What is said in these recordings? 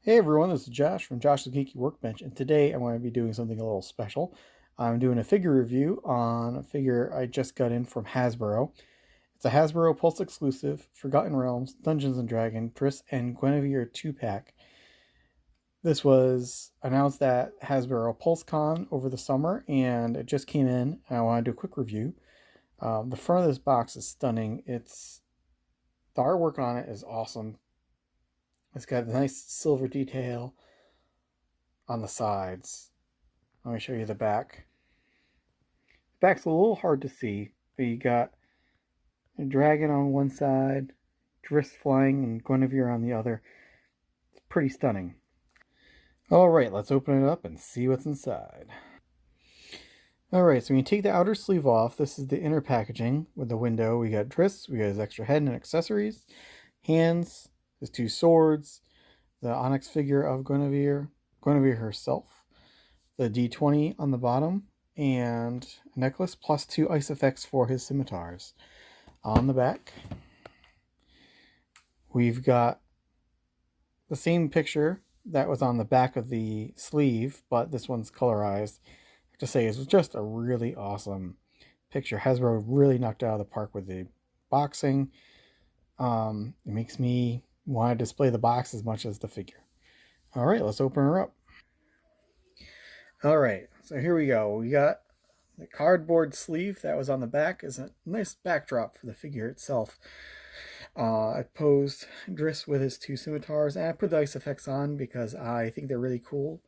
Hey everyone, this is Josh from Josh's Geeky Workbench, and today I'm going to be doing something a little special. I'm doing a figure review on a figure I just got in from Hasbro. It's a Hasbro Pulse exclusive, Forgotten Realms, Dungeons & Dragons, Drizzt, and Guenhwyvar 2-pack. This was announced at Hasbro PulseCon over the summer, and it just came in, and I want to do a quick review. The front of this box is stunning. The artwork on it is awesome. It's got a nice silver detail on the sides. Let me show you the back. The back's a little hard to see, but you got a dragon on one side, Drizzt flying, and Guenhwyvar on the other. It's pretty stunning. Alright, let's open it up and see what's inside. Alright, so when you take the outer sleeve off, this is the inner packaging with the window. We got Drizzt, we got his extra head and accessories, hands, his two swords, the onyx figure of Guenhwyvar herself, the D20 on the bottom, and a necklace plus 2 ice effects for his scimitars. On the back, we've got the same picture that was on the back of the sleeve, but this one's colorized. I have to say, it's just a really awesome picture. Hasbro really knocked out of the park with the boxing. It makes me want to display the box as much as the figure. All right, let's open her up. All right, so here we go. We got the cardboard sleeve that was on the back is a nice backdrop for the figure itself. I posed Drizzt with his two scimitars, and I put the ice effects on because I think they're really cool.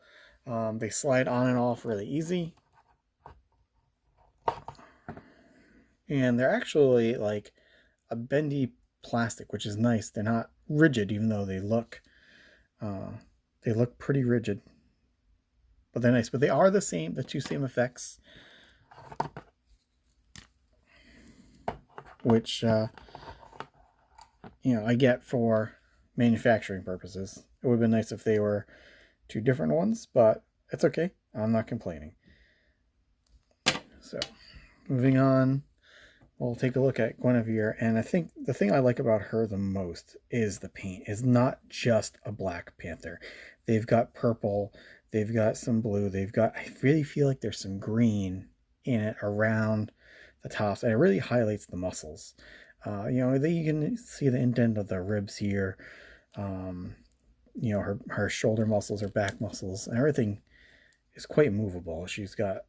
They slide on and off really easy. And they're actually like a bendy plastic, which is nice. They're not rigid, even though they look pretty rigid. But they're nice. But they are the two same effects. Which I get for manufacturing purposes. It would have been nice if they were two different ones, but it's okay. I'm not complaining. So, moving on, we'll take a look at Guenhwyvar, and I think the thing I like about her the most is the paint. It's not just a Black Panther. They've got purple, they've got some blue, I really feel like there's some green in it around the tops, and it really highlights the muscles. You can see the indent of the ribs here. Her shoulder muscles, her back muscles, and everything is quite movable. She's got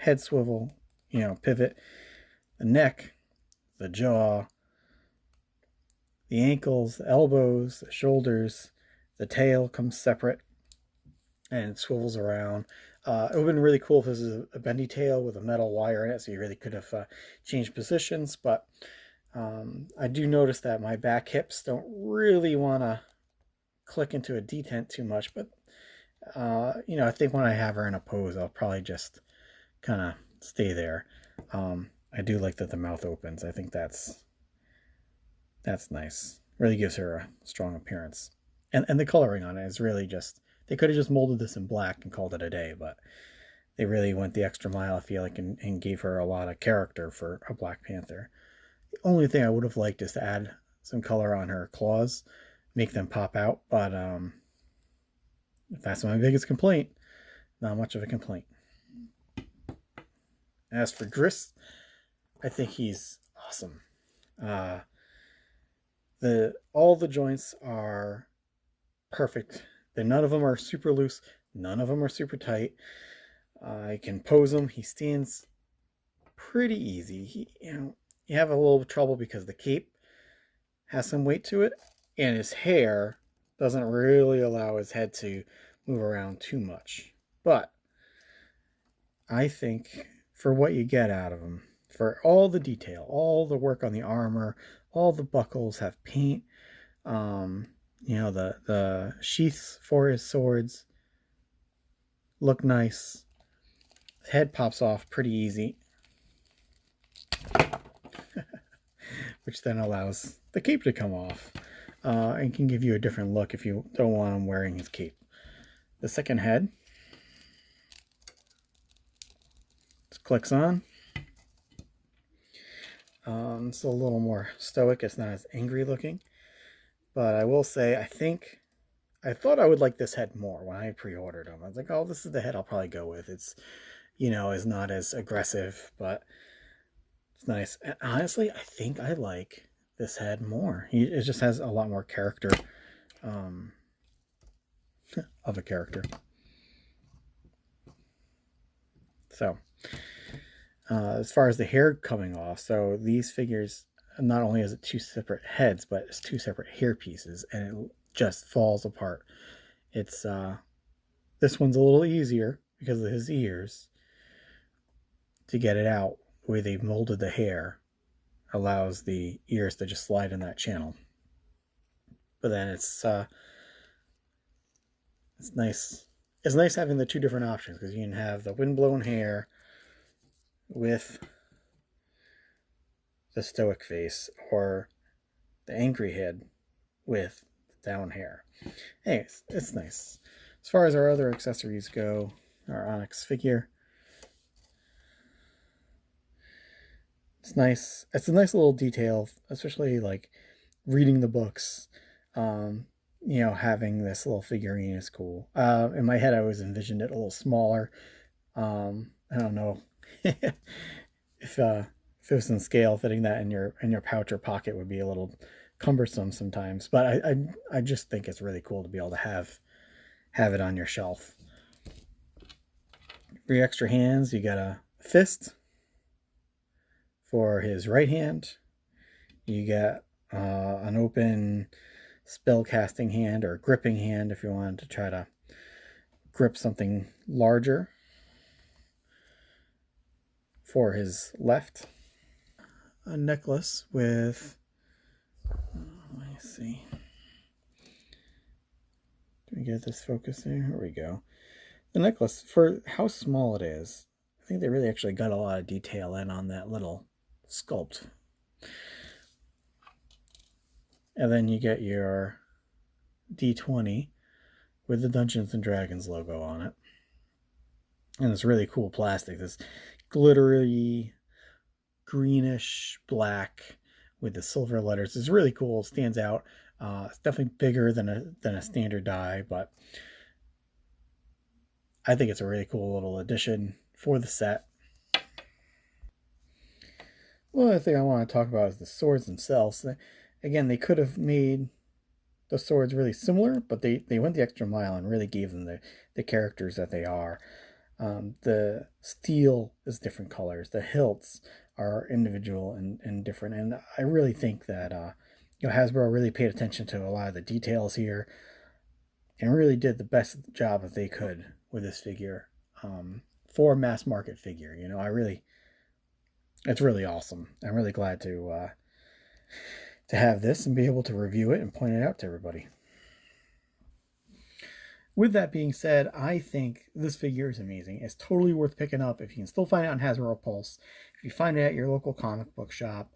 head swivel, pivot, the neck, the jaw, the ankles, the elbows, the shoulders, the tail comes separate and swivels around. It would have been really cool if this is a bendy tail with a metal wire in it, so you really could have changed positions, but I do notice that my back hips don't really want to click into a detent too much, but I think when I have her in a pose, I'll probably just kind of stay there. I do like that the mouth opens. I think that's nice. Really gives her a strong appearance. And the coloring on it is really just, they could have just molded this in black and called it a day, but they really went the extra mile, I feel like, and gave her a lot of character for a Black Panther. The only thing I would have liked is to add some color on her claws, make them pop out, but if that's my biggest complaint, not much of a complaint. As for Drizzt, I think he's awesome. All the joints are perfect. None of them are super loose. None of them are super tight. I can pose him. He stands pretty easy. You have a little trouble because the cape has some weight to it, and his hair doesn't really allow his head to move around too much. But I think for what you get out of him, for all the detail, all the work on the armor, all the buckles have paint, the sheaths for his swords look nice. His head pops off pretty easy, which then allows the cape to come off and can give you a different look if you don't want him wearing his cape. The second head just clicks on. It's a little more stoic. It's not as angry looking. But I will say, I thought I would like this head more when I pre-ordered them. I was like, oh, this is the head I'll probably go with. It's, is not as aggressive, but it's nice. And honestly, I think I like this head more. It just has a lot more character, um, of a character. So, as far as the hair coming off, so these figures, not only is it two separate heads, but it's two separate hair pieces, and it just falls apart. It's this one's a little easier because of his ears to get it out. The way they've molded the hair allows the ears to just slide in that channel. But then it's nice. It's nice having the two different options because you can have the windblown hair with the stoic face, or the angry head with down hair. Anyways, it's nice. As far as our other accessories go, our Onyx figure, it's nice. It's a nice little detail, especially like reading the books. Having this little figurine is cool. In my head, I always envisioned it a little smaller. I don't know if it was in scale, fitting that in your pouch or pocket would be a little cumbersome sometimes. But I just think it's really cool to be able to have it on your shelf. For your extra hands, you got a fist for his right hand. You got an open spell casting hand, or gripping hand if you wanted to try to grip something larger for his left. A necklace with, let me see, do we get this focus there? Here we go. The necklace, for how small it is, I think they really actually got a lot of detail in on that little sculpt. And then you get your D20 with the Dungeons and Dragons logo on it. And it's really cool plastic, this glittery greenish black with the silver letters. It's really cool. It stands out. It's definitely bigger than a standard die, but I think it's a really cool little addition for the set. One other thing I want to talk about is the swords themselves. Again, they could have made the swords really similar, but they went the extra mile and really gave them the characters that they are. The steel is different colors. The hilts are individual and different. And I really think that Hasbro really paid attention to a lot of the details here and really did the best job that they could with this figure, for a mass market figure. It's really awesome. I'm really glad to have this and be able to review it and point it out to everybody. With that being said, I think this figure is amazing. It's totally worth picking up if you can still find it on Hasbro Pulse. If you find it at your local comic book shop,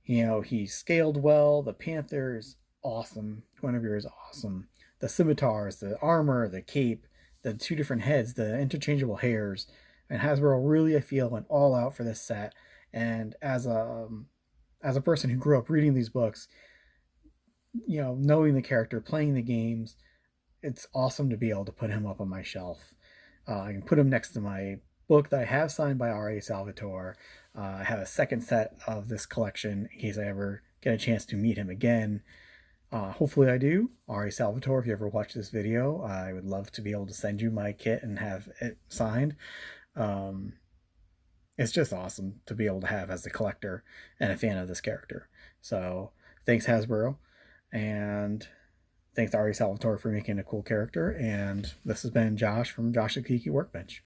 he's scaled well. The Panther is awesome. Guenhwyvar is awesome. The scimitars, the armor, the cape, the two different heads, the interchangeable hairs, and Hasbro really, I feel, went all out for this set. And as a person who grew up reading these books, knowing the character, playing the games, it's awesome to be able to put him up on my shelf. I can put him next to my book that I have signed by R.A. Salvatore. I have a second set of this collection in case I ever get a chance to meet him again. Hopefully I do. R.A. Salvatore, if you ever watch this video, I would love to be able to send you my kit and have it signed. It's just awesome to be able to have as a collector and a fan of this character. So thanks, Hasbro, and thanks to R.A. Salvatore for making a cool character. And this has been Josh from Josh the Geeky Workbench.